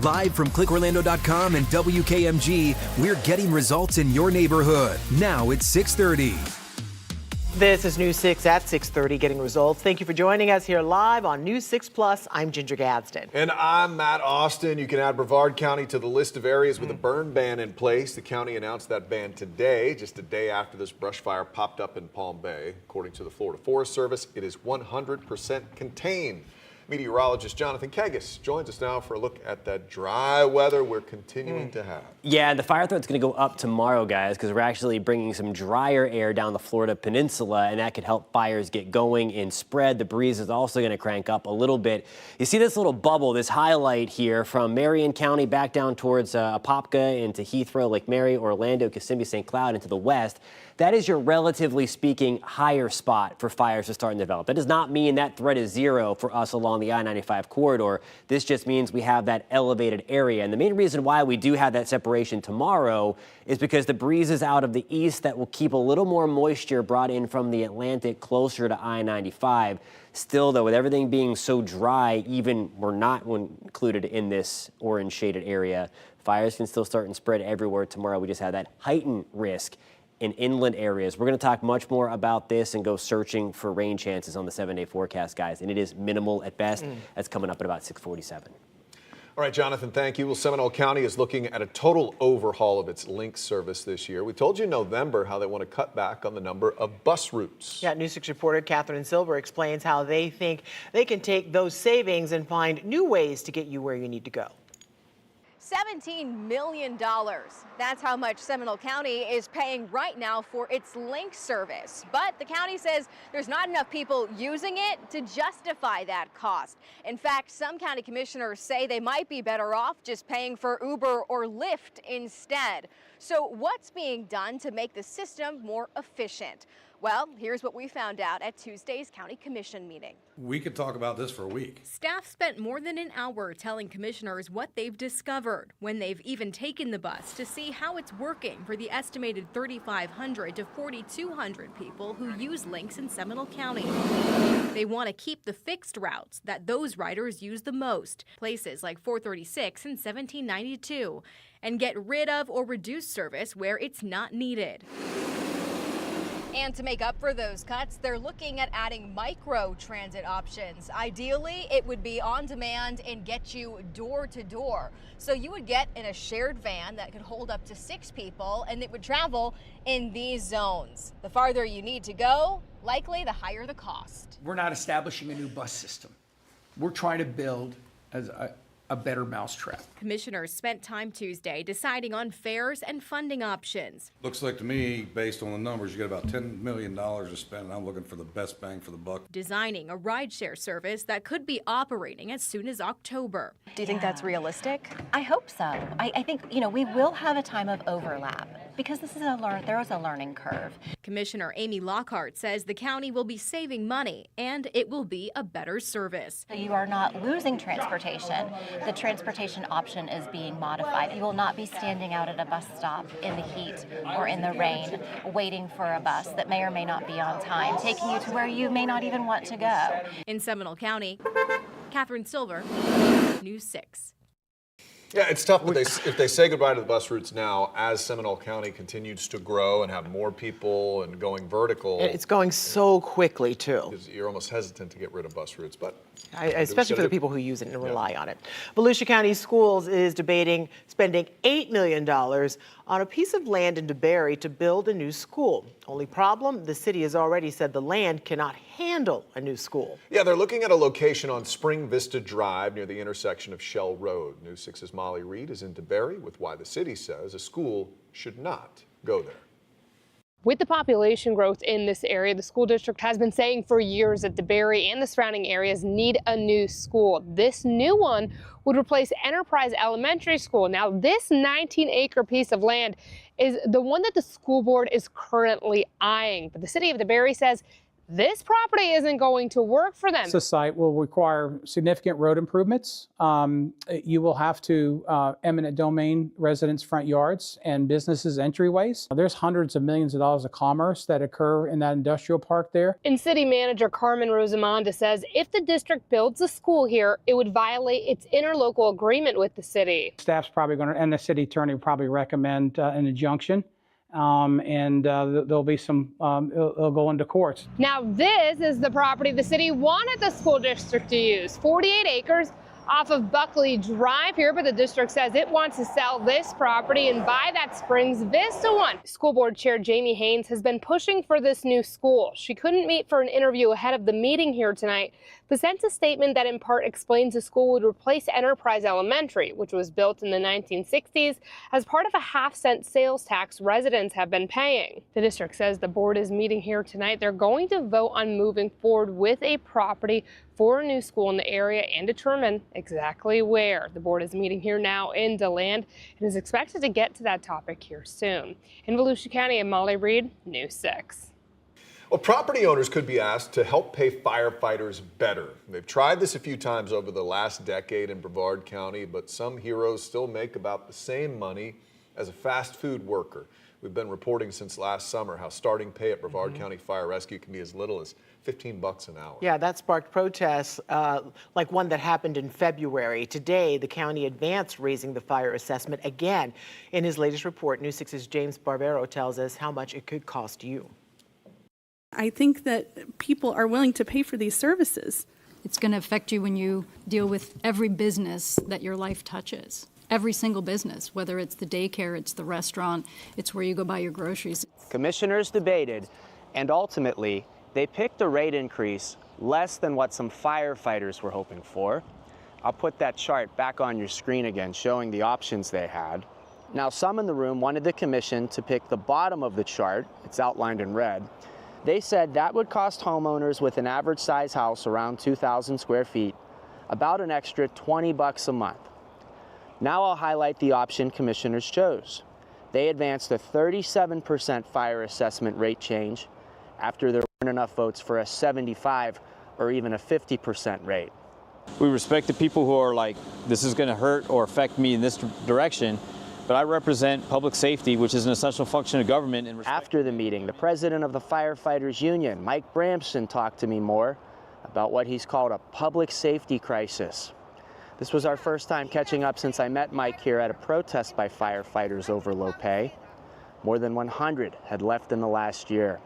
Live from clickorlando.com and WKMG, we're getting results in your neighborhood. Now it's 6:30. This is News 6 at 6:30, getting results. Thank you for joining us here live on News 6 Plus. I'm Ginger Gadsden. And I'm Matt Austin. You can add Brevard County to the list of areas with a burn ban in place. The county announced that ban today, just a day after this brush fire popped up in Palm Bay. According to the Florida Forest Service, it is 100% contained. Meteorologist Jonathan Kegas joins us now for a look at that dry weather we're continuing to have. Yeah, the fire threat's going to go up tomorrow, guys, because we're actually bringing some drier air down the Florida peninsula, and that could help fires get going and spread. The breeze is also going to crank up a little bit. You see this little bubble, this highlight here from Marion County back down towards Apopka into Heathrow, Lake Mary, Orlando, Kissimmee, St. Cloud into the west. That is your relatively speaking higher spot for fires to start and develop. That does not mean that threat is zero for us along the I-95 corridor. This just means we have that elevated area. And the main reason why we do have that separation tomorrow is because the breezes out of the east that will keep a little more moisture brought in from the Atlantic closer to I-95. Still, though, with everything being so dry, even we're not included in this orange shaded area, fires can still start and spread everywhere tomorrow. We just have that heightened risk in inland areas. We're going to talk much more about this and go searching for rain chances on the 7-day forecast, guys. And it is minimal at best. That's coming up at about 6:47. All right, Jonathan, thank you. Well, Seminole County is looking at a total overhaul of its Link service this year. We told you in November how they want to cut back on the number of bus routes. Yeah, News 6 reporter Catherine Silver explains how they think they can take those savings and find new ways to get you where you need to go. $17 million. That's how much Seminole County is paying right now for its Link service. But the county says there's not enough people using it to justify that cost. In fact, some county commissioners say they might be better off just paying for Uber or Lyft instead. So what's being done to make the system more efficient? Well, here's what we found out at Tuesday's County Commission meeting. We could talk about this for a week. Staff spent more than an hour telling commissioners what they've discovered, when they've even taken the bus to see how it's working for the estimated 3,500 to 4,200 people who use Links in Seminole County. They want to keep the fixed routes that those riders use the most, places like 436 and 1792, and get rid of or reduce service where it's not needed. And to make up for those cuts, they're looking at adding micro transit options. Ideally, it would be on demand and get you door to door. So you would get in a shared van that could hold up to 6 people, and it would travel in these zones. The farther you need to go, likely the higher the cost. We're not establishing a new bus system. We're trying to build a better mousetrap. Commissioners spent time Tuesday deciding on fares and funding options. Looks like to me, based on the numbers, you got about $10 million to spend, and I'm looking for the best bang for the buck. Designing a rideshare service that could be operating as soon as October. Do you think that's realistic? I hope so. I think, we will have a time of overlap because there is a learning curve. Commissioner Amy Lockhart says the county will be saving money and it will be a better service. You are not losing transportation. The transportation option is being modified. You will not be standing out at a bus stop in the heat or in the rain waiting for a bus that may or may not be on time, taking you to where you may not even want to go. In Seminole County, Catherine Silver, News 6. Yeah, it's tough, but if they say goodbye to the bus routes now, as Seminole County continues to grow and have more people and going vertical. It's going so quickly, too. You're almost hesitant to get rid of bus routes, but especially for the people who use it and rely on it. Volusia County Schools is debating spending $8 million on a piece of land in DeBary to build a new school. Only problem, the city has already said the land cannot handle a new school. Yeah, they're looking at a location on Spring Vista Drive near the intersection of Shell Road. News 6's Molly Reed is in DeBary with why the city says a school should not go there. With the population growth in this area, the school district has been saying for years that DeBary and the surrounding areas need a new school. This new one would replace Enterprise Elementary School. Now, this 19-acre piece of land is the one that the school board is currently eyeing. But the city of DeBary says this property isn't going to work for them. The site will require significant road improvements. You will have to eminent domain residents' front yards and businesses' entryways. There's hundreds of millions of dollars of commerce that occur in that industrial park there. And City Manager Carmen Rosamonda says if the district builds a school here, it would violate its interlocal agreement with the city. Staff's probably going to, and the city attorney will probably recommend an injunction. There'll be some, it'll go into courts. Now this is the property the city wanted the school district to use, 48 acres off of Buckley Drive here, but the district says it wants to sell this property and buy that Springs Vista one. School Board Chair Jamie Haynes has been pushing for this new school. She couldn't meet for an interview ahead of the meeting here tonight, but sent a statement that in part explains the school would replace Enterprise Elementary, which was built in the 1960s as part of a half-cent sales tax residents have been paying. The district says the board is meeting here tonight. They're going to vote on moving forward with a property for a new school in the area and determine exactly where. The board is meeting here now in DeLand and is expected to get to that topic here soon. In Volusia County, I'm Molly Reed, News 6. Well, property owners could be asked to help pay firefighters better. They've tried this a few times over the last decade in Brevard County, but some heroes still make about the same money as a fast food worker. We've been reporting since last summer how starting pay at Brevard County Fire Rescue can be as little as $15 an hour. Yeah, that sparked protests like one that happened in February. Today, the county advanced raising the fire assessment again. In his latest report, News 6's James Barbero tells us how much it could cost you. I think that people are willing to pay for these services. It's going to affect you when you deal with every business that your life touches. Every single business, whether it's the daycare, it's the restaurant, it's where you go buy your groceries. Commissioners debated, and ultimately, they picked a rate increase less than what some firefighters were hoping for. I'll put that chart back on your screen again, showing the options they had. Now, some in the room wanted the commission to pick the bottom of the chart. It's outlined in red. They said that would cost homeowners with an average size house around 2,000 square feet about an extra $20 a month. Now I'll highlight the option commissioners chose. They advanced a 37% fire assessment rate change after there weren't enough votes for a 75 or even a 50% rate. We respect the people who are like, this is going to hurt or affect me in this direction, but I represent public safety, which is an essential function of government. After the meeting, the president of the Firefighters Union, Mike Bramson, talked to me more about what he's called a public safety crisis. This was our first time catching up since I met Mike here at a protest by firefighters over low pay. More than 100 had left in the last year.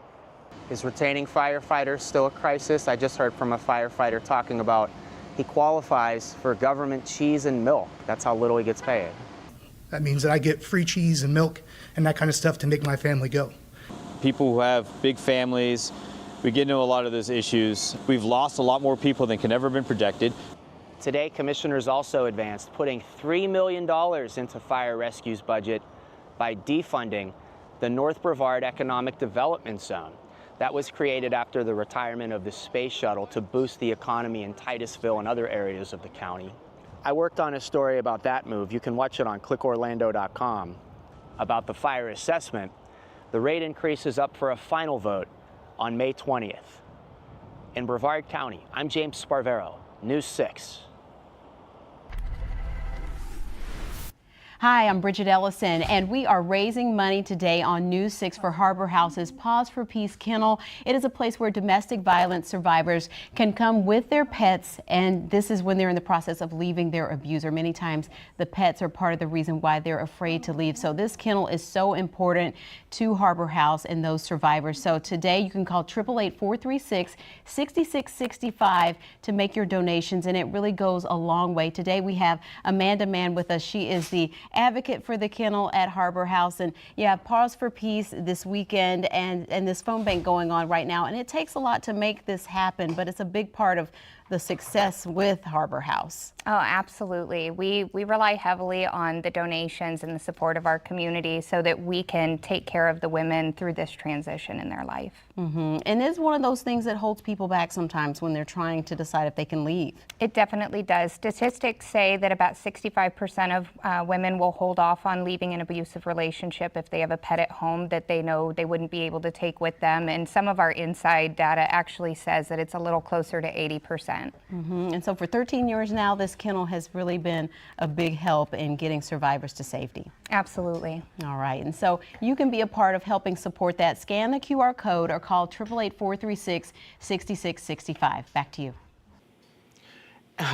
Is retaining firefighters still a crisis? I just heard from a firefighter talking about he qualifies for government cheese and milk. That's how little he gets paid. That means that I get free cheese and milk and that kind of stuff to make my family go. People who have big families, we get into a lot of those issues. We've lost a lot more people than can ever been projected. Today, commissioners also advanced putting $3 million into Fire Rescue's budget by defunding the North Brevard Economic Development Zone. That was created after the retirement of the space shuttle to boost the economy in Titusville and other areas of the county. I worked on a story about that move. You can watch it on clickorlando.com. About the fire assessment, the rate increase is up for a final vote on May 20th. In Brevard County, I'm James Sparvero, News 6. Hi, I'm Bridget Ellison, and we are raising money today on News 6 for Harbor House's Paws for Peace Kennel. It is a place where domestic violence survivors can come with their pets, and this is when they're in the process of leaving their abuser. Many times the pets are part of the reason why they're afraid to leave. So this kennel is so important to Harbor House and those survivors. So today you can call 888-436-6665 to make your donations, and it really goes a long way. Today we have Amanda Mann with us. She is the advocate for the kennel at Harbor House, and you have Paws for Peace this weekend and this phone bank going on right now, and it takes a lot to make this happen, but it's a big part of the success with Harbor House. Oh, absolutely. We rely heavily on the donations and the support of our community so that we can take care of the women through this transition in their life. And it's one of those things that holds people back sometimes when they're trying to decide if they can leave. It definitely does. Statistics say that about 65% of women women will hold off on leaving an abusive relationship if they have a pet at home that they know they wouldn't be able to take with them. And some of our inside data actually says that it's a little closer to 80%. And so for 13 years now, this kennel has really been a big help in getting survivors to safety. Absolutely. All right, and so you can be a part of helping support that. Scan the QR code or call 888-436-6665. Back to you.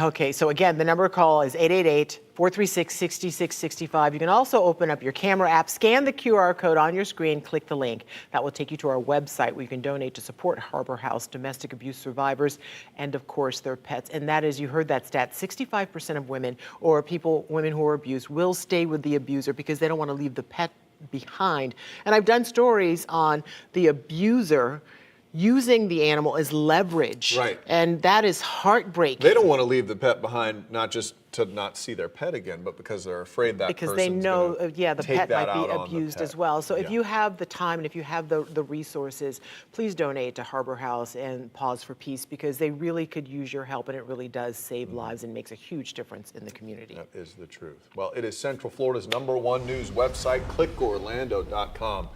Okay, so again, the number to call is 888-436-6665. You can also open up your camera app, scan the QR code on your screen, click the link. That will take you to our website where you can donate to support Harbor House domestic abuse survivors and, of course, their pets. And that is, you heard that stat, 65% of women or women who are abused will stay with the abuser because they don't want to leave the pet behind. And I've done stories on the abuser using the animal as leverage. Right. And that is heartbreaking. They don't want to leave the pet behind, not just to not see their pet again, but because they're afraid that because they know, the pet might be out abused as well. So if you have the time and if you have the resources, please donate to Harbor House and Paws for Peace because they really could use your help, and it really does save lives and makes a huge difference in the community. That is the truth. Well, it is Central Florida's #1 news website, clickorlando.com.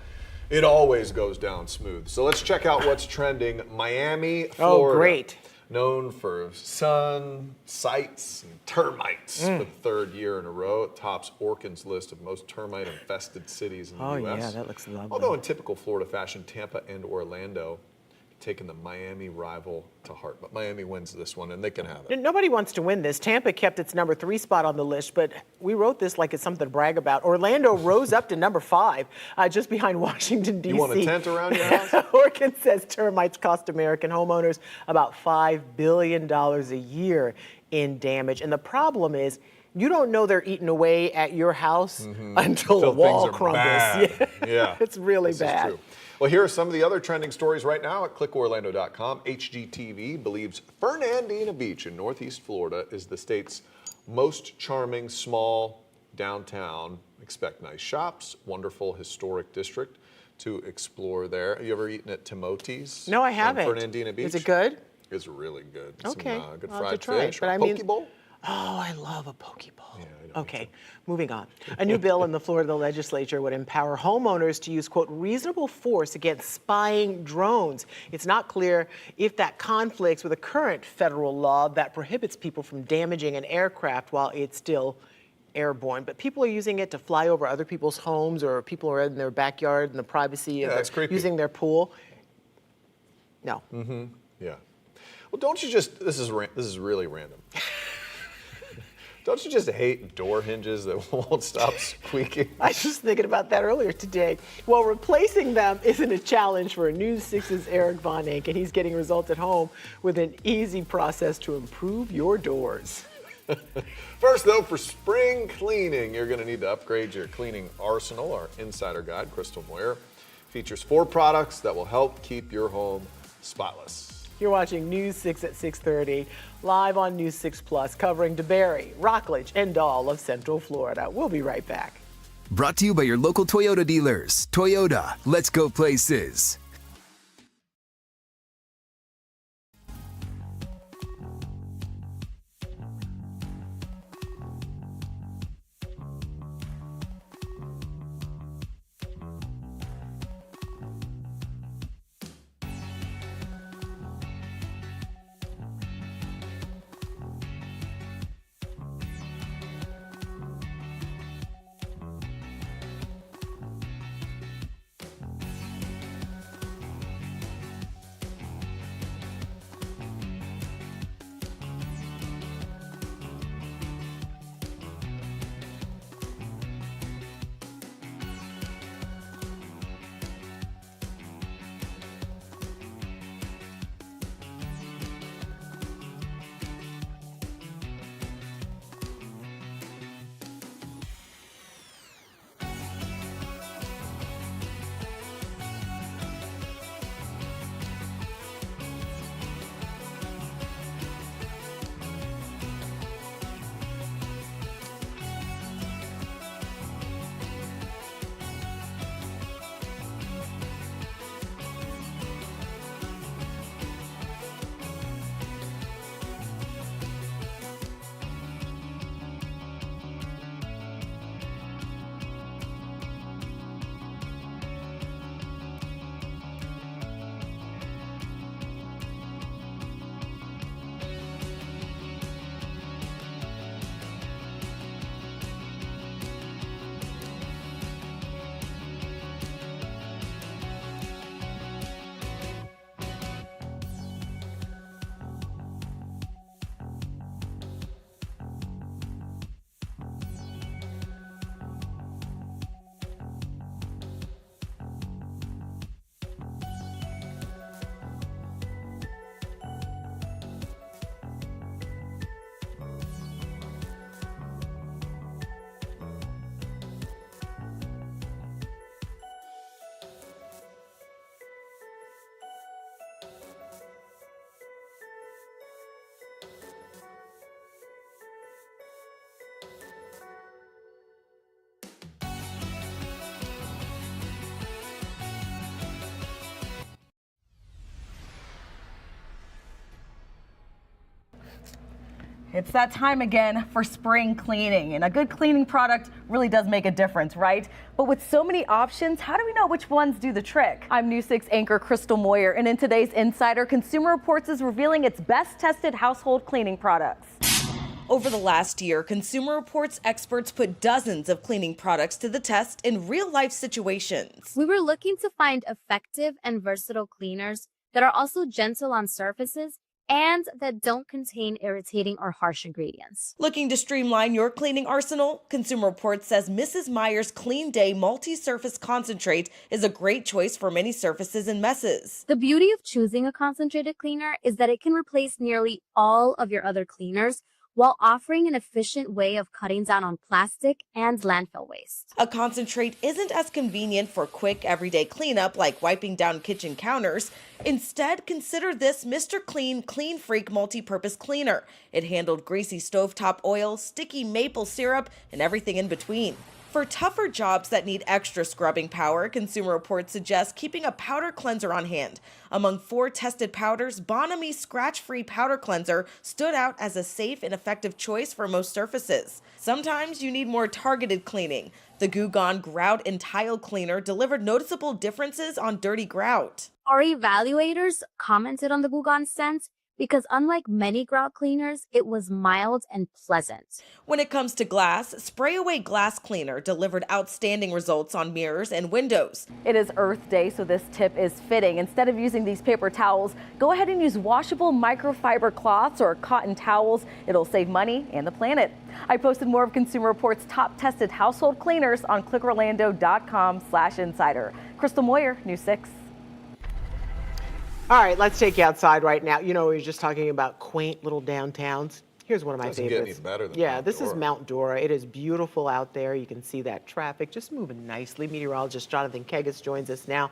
It always goes down smooth. So let's check out what's trending. Miami, Florida. Oh, great. Known for sun, sights, and termites for the third year in a row. It tops Orkin's list of most termite-infested cities in the U.S. Oh, yeah, that looks lovely. Although in typical Florida fashion, Tampa and Orlando taking the Miami rival to heart. But Miami wins this one, and they can have it. Nobody wants to win this. Tampa kept its #3 spot on the list, but we wrote this like it's something to brag about. Orlando rose up to #5, just behind Washington, D.C. You want a tent around your house? Orkin says termites cost American homeowners about $5 billion a year in damage. And the problem is, you don't know they're eating away at your house until the wall crumbles. Yeah. It's really bad. Is true. Well, here are some of the other trending stories right now at clickorlando.com. HGTV believes Fernandina Beach in Northeast Florida is the state's most charming small downtown. Expect nice shops, wonderful historic district to explore there. Have you ever eaten at Timothy's? No, I haven't. On Fernandina Beach? Is it good? It's really good. Okay. Some good I'll have fried to try it, fish. but A I mean- poke bowl? Oh, I love a poke bowl. Okay, moving on. A new bill in the Florida legislature would empower homeowners to use, quote, reasonable force against spying drones. It's not clear if that conflicts with a current federal law that prohibits people from damaging an aircraft while it's still airborne. But people are using it to fly over other people's homes, or people are in their backyard in the privacy of that's creepy. using their pool. No. Yeah. Well, don't you just, this is really random. Don't you just hate door hinges that won't stop squeaking? I was just thinking about that earlier today. Well, replacing them isn't a challenge for News 6's Eric Von Enk, and he's getting results at home with an easy process to improve your doors. First, though, for spring cleaning, you're going to need to upgrade your cleaning arsenal. Our insider guide, Crystal Moyer, features 4 products that will help keep your home spotless. You're watching News 6 at 6:30, live on News 6 Plus, covering DeBary, Rockledge, and all of Central Florida. We'll be right back. Brought to you by your local Toyota dealers. Toyota, let's go places. It's that time again for spring cleaning, and a good cleaning product really does make a difference, right? But with so many options, how do we know which ones do the trick? I'm News 6 anchor Crystal Moyer, and in today's Insider, Consumer Reports is revealing its best tested household cleaning products. Over the last year, Consumer Reports experts put dozens of cleaning products to the test in real-life situations. We were looking to find effective and versatile cleaners that are also gentle on surfaces and that don't contain irritating or harsh ingredients. Looking to streamline your cleaning arsenal? Consumer Reports says Mrs. Meyer's Clean Day Multi-Surface Concentrate is a great choice for many surfaces and messes. The beauty of choosing a concentrated cleaner is that it can replace nearly all of your other cleaners while offering an efficient way of cutting down on plastic and landfill waste. A concentrate isn't as convenient for quick everyday cleanup like wiping down kitchen counters. Instead, consider this Mr. Clean Clean Freak multi-purpose cleaner. It handled greasy stovetop oil, sticky maple syrup, and everything in between. For tougher jobs that need extra scrubbing power, Consumer Reports suggests keeping a powder cleanser on hand. Among 4 tested powders, Bonami Scratch-Free Powder Cleanser stood out as a safe and effective choice for most surfaces. Sometimes you need more targeted cleaning. The Goo Gone Grout and Tile Cleaner delivered noticeable differences on dirty grout. Our evaluators commented on the Goo Gone scent because unlike many grout cleaners, it was mild and pleasant. When it comes to glass, Spray Away Glass Cleaner delivered outstanding results on mirrors and windows. It is Earth Day, so this tip is fitting. Instead of using these paper towels, go ahead and use washable microfiber cloths or cotton towels. It'll save money and the planet. I posted more of Consumer Reports' top tested household cleaners on clickorlando.com/insider. Crystal Moyer, News 6. All right, let's take you outside right now. You know, we were just talking about quaint little downtowns. Here's one of my Doesn't favorites. get any better than yeah, Mount this is Dora. Mount Dora. It is beautiful out there. You can see that traffic just moving nicely. Meteorologist Jonathan Kegas joins us now.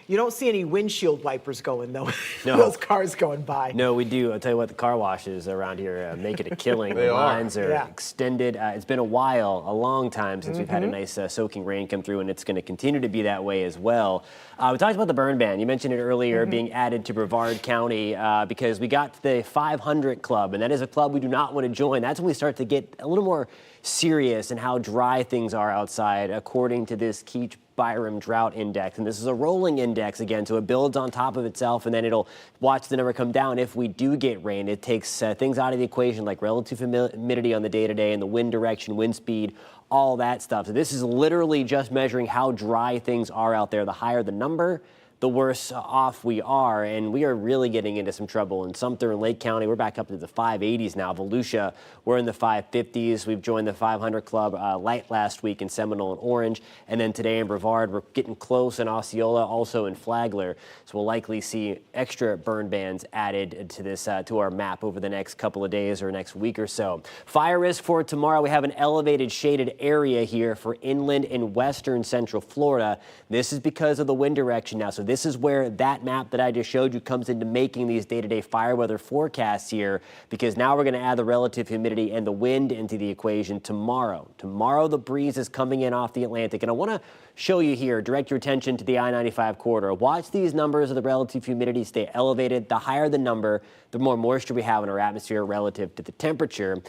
You don't see any windshield wipers going, though. No. Those cars going by. No, we do. I'll tell you what, the car washes around here make it a killing. They The are. lines are extended. It's been a while, a long time since we've had a nice soaking rain come through, and it's going to continue to be that way as well. We talked about the burn ban. You mentioned it earlier, being added to Brevard County because we got the 500 Club, and that is a club we do not want to join. That's when we start to get a little more serious in how dry things are outside, according to this Keach Byram Drought Index. And this is a rolling index again, so it builds on top of itself, and then it'll watch the number come down if we do get rain. It takes things out of the equation like relative humidity on the day-to-day and the wind direction, wind speed, all that stuff. So this is literally just measuring how dry things are out there. The higher the number, the worse off we are, and we are really getting into some trouble. In Sumter and Lake County, we're back up to the 580s now. Volusia, we're in the 550s. We've joined the 500 Club light last week in Seminole and Orange, and then today in Brevard, we're getting close in Osceola, also in Flagler. So we'll likely see extra burn bans added to this to our map over the next couple of days or next week or so. Fire risk for tomorrow. We have an elevated shaded area here for inland and western central Florida. This is because of the wind direction now. So this is where that map that I just showed you comes into making these day-to-day fire weather forecasts here, because now we're going to add the relative humidity and the wind into the equation tomorrow. Tomorrow, the breeze is coming in off the Atlantic, and I want to show you here, direct your attention to the I-95 corridor. Watch these numbers of the relative humidity stay elevated. The higher the number, the more moisture we have in our atmosphere relative to the temperature.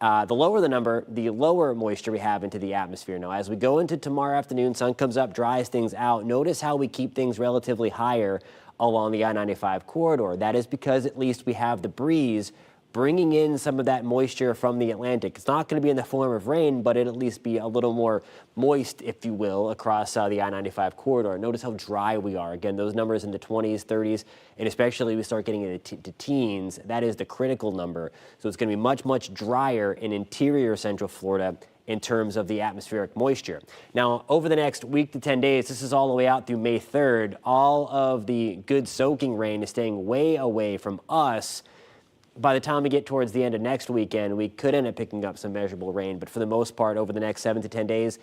The lower the number, the lower moisture we have into the atmosphere. Now, as we go into tomorrow afternoon, sun comes up, dries things out. Notice how we keep things relatively higher along the I-95 corridor. That is because at least we have the breeze bringing in some of that moisture from the Atlantic. It's not going to be in the form of rain, but it'll at least be a little more moist, if you will, across the I-95 corridor. Notice how dry we are. Again, those numbers in the 20s, 30s, and especially we start getting into teens, that is the critical number. So it's going to be much, much drier in interior central Florida in terms of the atmospheric moisture. Now, over the next week to 10 days, this is all the way out through May 3rd, all of the good soaking rain is staying way away from us. By the time we get towards the end of next weekend, we could end up picking up some measurable rain, but for the most part, over the next 7 to 10 days,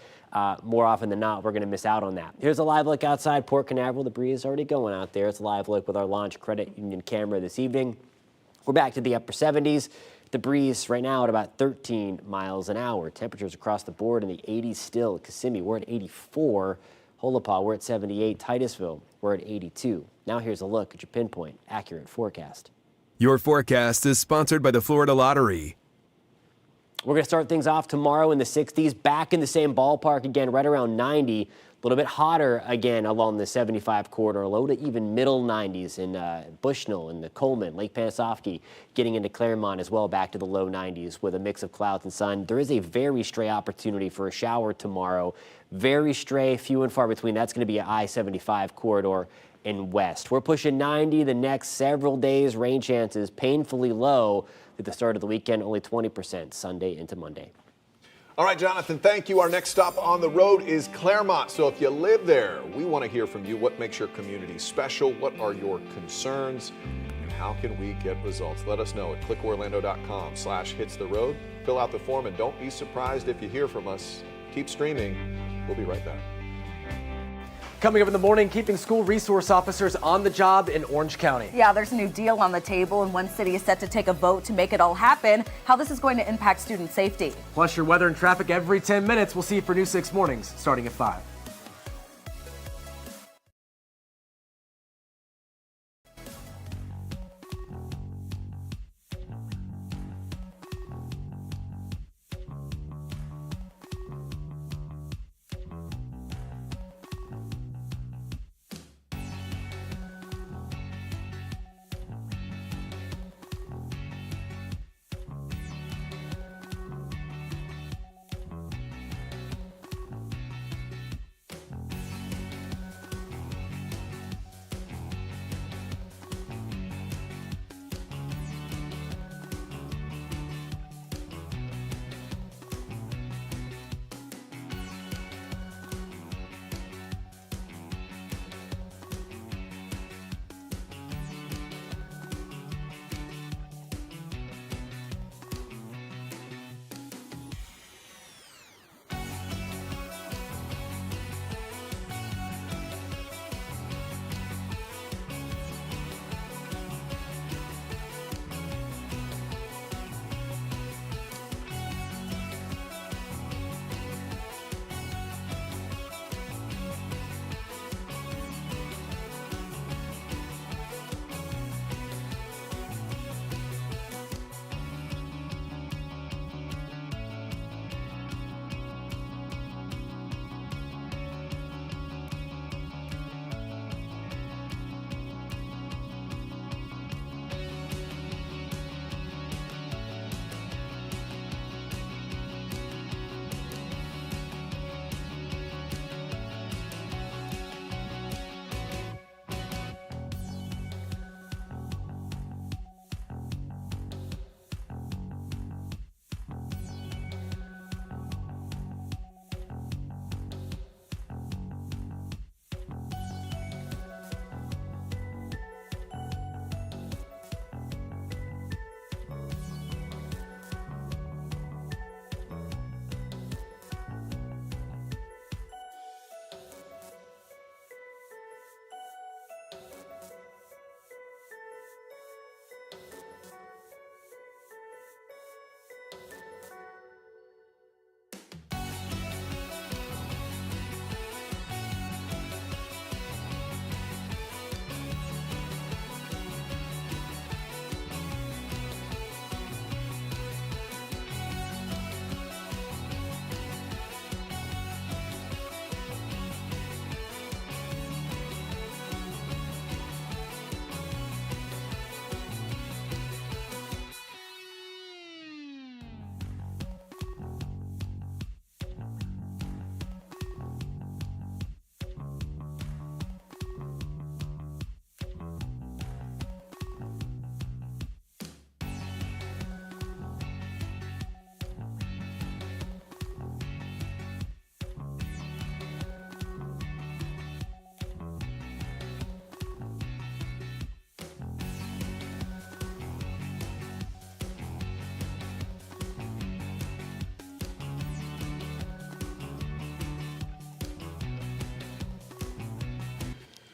more often than not, we're going to miss out on that. Here's a live look outside Port Canaveral. The breeze is already going out there. It's a live look with our Launch Credit Union camera this evening. We're back to the upper 70s. The breeze right now at about 13 miles an hour. Temperatures across the board in the 80s still. At Kissimmee, we're at 84. Holopaw, we're at 78. Titusville, we're at 82. Now here's a look at your pinpoint accurate forecast. Your forecast is sponsored by the Florida Lottery. We're going to start things off tomorrow in the 60s, back in the same ballpark again, right around 90. A little bit hotter again along the 75 corridor, low to even middle 90s in Bushnell and the Coleman, Lake Panasoffkee, getting into Claremont as well, back to the low 90s with a mix of clouds and sun. There is a very stray opportunity for a shower tomorrow. Very stray, few and far between. That's going to be an I-75 corridor in west. We're pushing 90 the next several days. Rain chances painfully low at the start of the weekend, only 20% Sunday into Monday. All right, Jonathan, thank you. Our next stop on the road is Claremont. So if you live there, we want to hear from you. What makes your community special? What are your concerns? And how can we get results? Let us know at clickorlando.com/hitstheroad. Fill out the form and don't be surprised if you hear from us. Keep streaming. We'll be right back. Coming up in the morning, keeping school resource officers on the job in Orange County. Yeah, there's a new deal on the table, and one city is set to take a vote to make it all happen. How this is going to impact student safety. Plus your weather and traffic every 10 minutes. We'll see you for News 6 Mornings starting at 5.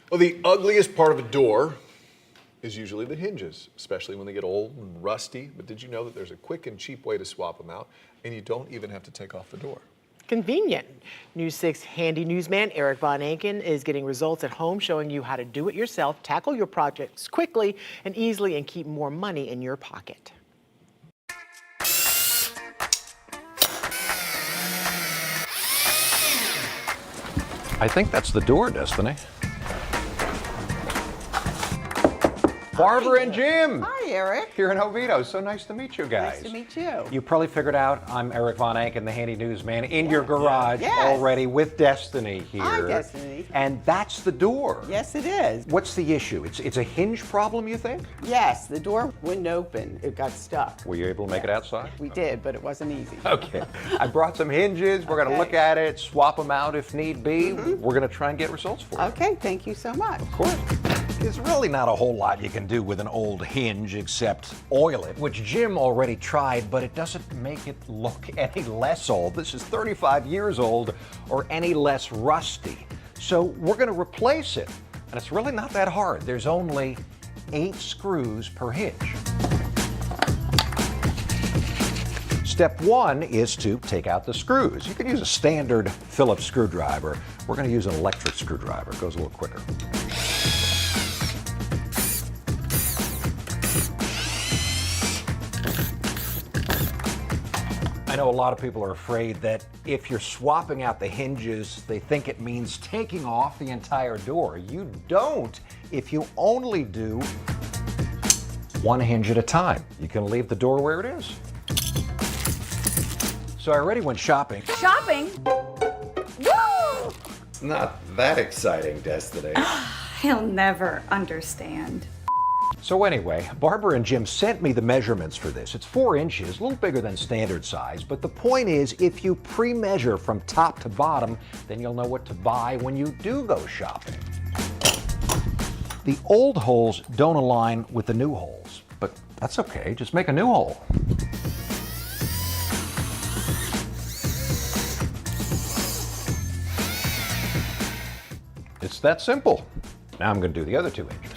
Well, the ugliest part of a door is usually the hinges, especially when they get old and rusty. But did you know that there's a quick and cheap way to swap them out, and you don't even have to take off the door? Convenient. News 6 handy newsman Eric Von Anken is getting results at home, showing you how to do it yourself, tackle your projects quickly and easily, and keep more money in your pocket. I think that's the door, Destiny. Barbara and Jim. Hi, Eric. Here in Oviedo. So nice to meet you guys. Nice to meet you. You probably figured out I'm Eric Von Anken, the handy newsman, in your garage already with Destiny here. Hi, Destiny. And that's the door. Yes, it is. What's the issue? It's a hinge problem, you think? Yes, the door wouldn't open. It got stuck. Were you able to make it outside? We did, but it wasn't easy. Okay. I brought some hinges. We're going to look at it, swap them out if need be. We're going to try and get results for you. Okay, thank you so much. Of course. There's really not a whole lot you can do with an old hinge except oil it, which Jim already tried, but it doesn't make it look any less old. This is 35 years old or any less rusty. So we're going to replace it, and it's really not that hard. There's only 8 screws per hinge. Step 1 is to take out the screws. You can use a standard Phillips screwdriver. We're going to use an electric screwdriver. It goes a little quicker. I know a lot of people are afraid that if you're swapping out the hinges, they think it means taking off the entire door. You don't if you only do one hinge at a time. You can leave the door where it is. So I already went shopping. Shopping? Woo! Not that exciting, Destiny. He'll never understand. So anyway, Barbara and Jim sent me the measurements for this. It's 4 inches, a little bigger than standard size, but the point is, if you pre-measure from top to bottom, then you'll know what to buy when you do go shopping. The old holes don't align with the new holes, but that's okay, just make a new hole. It's that simple. Now I'm going to do the other 2 inches.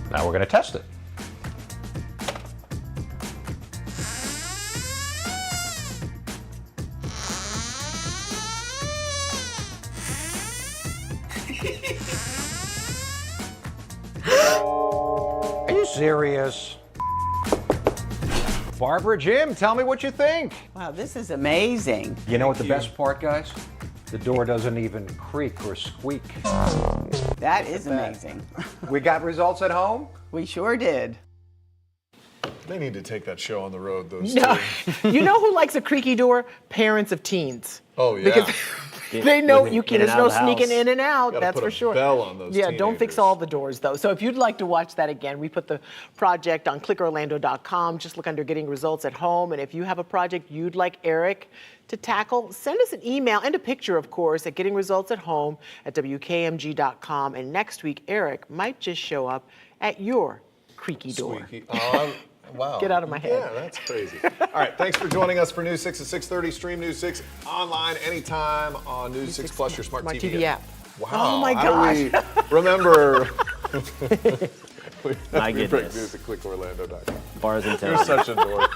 Now we're going to test it. Are you serious? Barbara, Jim, tell me what you think. Wow, this is amazing. You know what the best part, guys? The door doesn't even creak or squeak. That is amazing. We got results at home? We sure did. They need to take that show on the road, those No. two. You know who likes a creaky door? Parents of teens. Oh, yeah. Because they know Living you in can. and There's out no of the sneaking house. in and out. Gotta That's put for a sure. bell on those Yeah, don't fix all the doors though. So if you'd like to watch that again, we put the project on clickorlando.com. Just look under Getting Results at Home. And if you have a project you'd like Eric to tackle, send us an email and a picture, of course, at gettingresultsathome@wkmg.com. And next week, Eric might just show up at your creaky door. Squeaky. Wow. Get out of my head. Yeah, that's crazy. All right, thanks for joining us for News 6 at 6:30. Stream News 6 online anytime on News 6 Plus, your smart TV app. Wow. Oh my How do gosh. we remember? My We break goodness. news at clickorlando.com. Bars and You're such a dork.